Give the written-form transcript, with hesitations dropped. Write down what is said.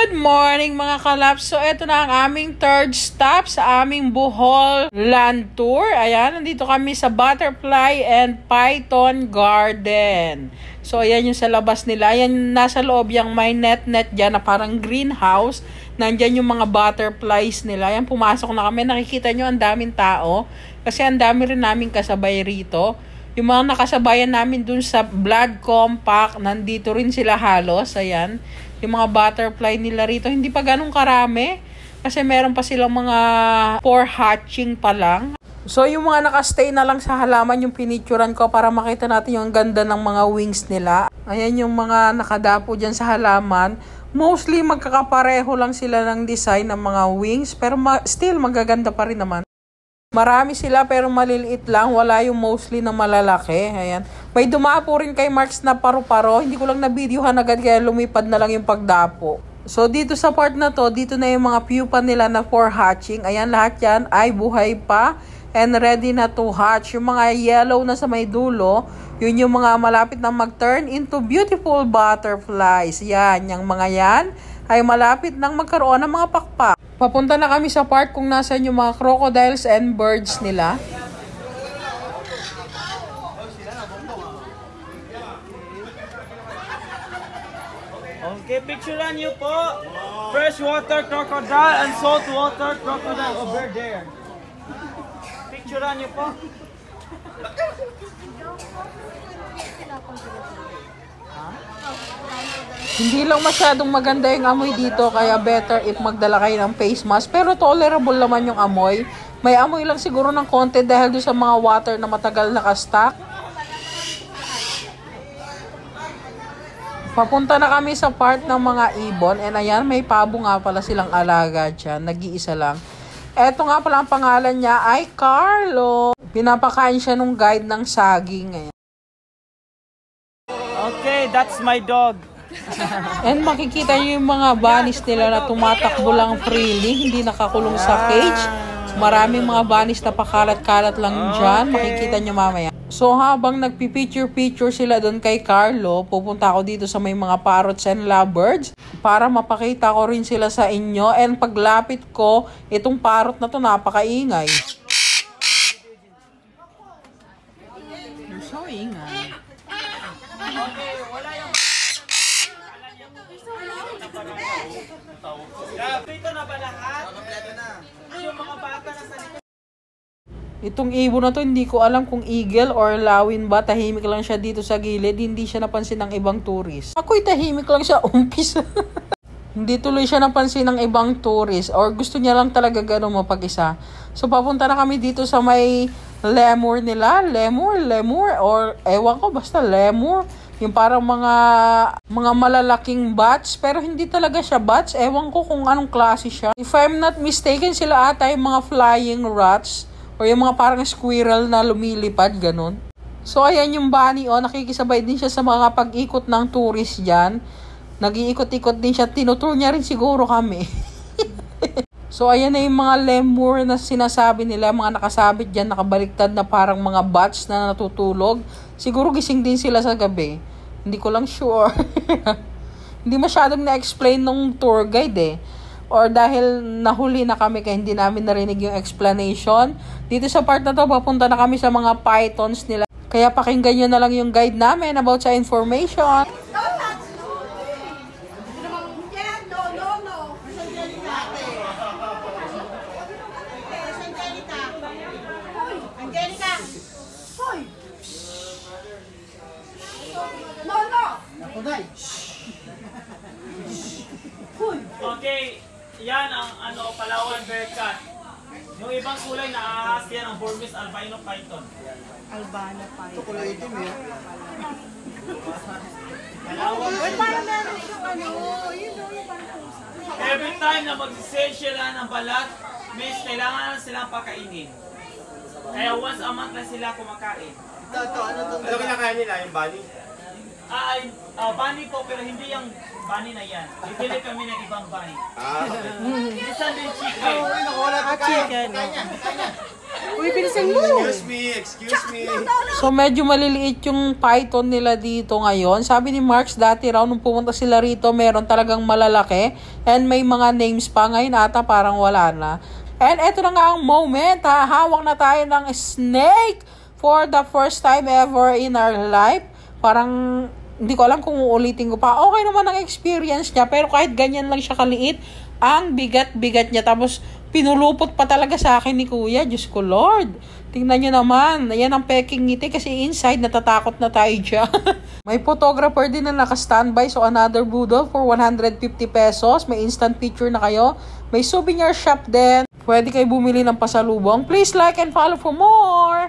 Good morning mga kalaps. So ito na ang aming third stop sa aming Bohol Land Tour. Ayan, nandito kami sa Butterfly and Python Garden. So ayan yung sa labas nila. Ayan nasa loob yung may net dyan na parang greenhouse. Nandyan yung mga butterflies nila. Ayan, pumasok na kami. Nakikita nyo ang daming tao. Kasi ang dami rin namin kasabay rito. Yung mga nakasabayan namin dun sa Blood Compact, nandito rin sila halos. Ayan. Yung mga butterfly nila rito, hindi pa ganun karami. Kasi meron pa silang mga for hatching pa lang. So, yung mga nakastay na lang sa halaman, yung pinicturan ko para makita natin yung ganda ng mga wings nila. Ayan yung mga nakadapo dyan sa halaman. Mostly, magkakapareho lang sila ng design ng mga wings. Pero still, magaganda pa rin naman. Marami sila pero maliliit lang. Wala yung mostly na malalaki. Ayan. May dumapo rin kay Marks na paru-paro. Hindi ko lang na-videohan agad kaya lumipad na lang yung pagdapo. So dito sa part na to, dito na yung mga pupa nila na for hatching. Ayan, lahat yan ay buhay pa and ready na to hatch. Yung mga yellow na sa may dulo, yun yung mga malapit na mag-turn into beautiful butterflies. Yan, yung mga yan ay malapit nang magkaroon ng mga pakpak. Papunta na kami sa part kung nasan yung mga crocodiles and birds nila. Okay, picturean niyo po. Freshwater crocodile and saltwater crocodile over there. Picturean niyo po. Hindi lang masyadong maganda yung amoy dito, kaya better if magdala kayo ng face mask. Pero tolerable naman yung amoy. May amoy lang siguro ng konti dahil doon sa mga water na matagal nakastack. Papunta na kami sa part ng mga ibon. And ayan, may pabo nga pala silang alaga dyan. Nag-iisa lang. Eto nga pala ang pangalan niya ay Carlo. Pinapakain siya nung guide ng saging. Okay, that's my dog. And makikita nyo yung mga bunnies nila na tumatakbo lang freely, hindi nakakulong sa cage. Maraming mga bunnies na pakalat-kalat lang dyan, makikita nyo mamaya. So habang nagpipicture sila doon kay Carlo, pupunta ako dito sa may mga parrots and lovebirds para mapakita ko rin sila sa inyo. And paglapit ko, itong parrot na to napakaingay. They're so ingay. Dito na ba lahat? Yung mga bata na sa likod. Itong ibon na to, hindi ko alam kung eagle or lawin ba. Tahimik lang siya dito sa gilid. Hindi siya napansin ng ibang tourist. Ako'y tahimik lang siya umpis. Hindi tuloy siya napansin ng ibang tourist. Or gusto niya lang talaga gano'n mapag-isa. So papunta na kami dito sa may lemur nila. Lemur. Or ewan ko, basta lemur. Yung parang mga malalaking bats. Pero hindi talaga siya bats. Ewan ko kung anong klase siya. If I'm not mistaken, sila ata yung mga flying rats. O yung mga parang squirrel na lumilipad, ganun. So ayan yung bunny, nakikisabay din siya sa mga pag-ikot ng tourist dyan. Nag-iikot-ikot din siya. Tinutur niya rin siguro kami. So ayan na yung mga lemur na sinasabi nila. Mga nakasabit dyan, nakabaliktad na parang mga bats na natutulog. Siguro gising din sila sa gabi. Hindi ko lang sure. Hindi masyadong na-explain nung tour guide Or dahil nahuli na kami kaya hindi namin narinig yung explanation. Dito sa part na to, papunta na kami sa mga pythons nila. Kaya pakinggan nyo na lang yung guide namin about sa information. Okay, yan ang Palawan bearcat. Yung ibang kulay na ahas yan ang Burmese albino python. Albino python. Ito kulay itim Palawan. Parang meron yung Every time na mag-sale sila ng balat, miss, kailangan silang pakainin. Kaya once a month na sila kumakain. Ano kinakain nila? Yung bunny? Bunny po, pero hindi yung bunny na yan. Bibili kami ng ibang bunny. Okay. Minsan din chicken. chicken. Uy, bilisan mo. Excuse me. So, medyo maliliit yung python nila dito ngayon. Sabi ni Marks, dati raw nung pumunta sila rito, meron talagang malalaki. And may mga names pa. Ngayon ata parang wala na. And eto na nga ang moment. Hawak na tayo ng snake for the first time ever in our life. Parang hindi ko alam kung uulitin ko pa. Okay naman ang experience niya. Pero kahit ganyan lang siya kaliit, ang bigat-bigat niya. Tapos pinulupot pa talaga sa akin ni Kuya. Diyos ko, Lord. Tingnan nyo naman. Ayan ang peking ngiti kasi inside natatakot na tayo dyan. May photographer din na naka-standby. So another Boodle for 150 pesos. May instant picture na kayo. May souvenir shop din. Pwede kayo bumili ng pasalubong. Please like and follow for more.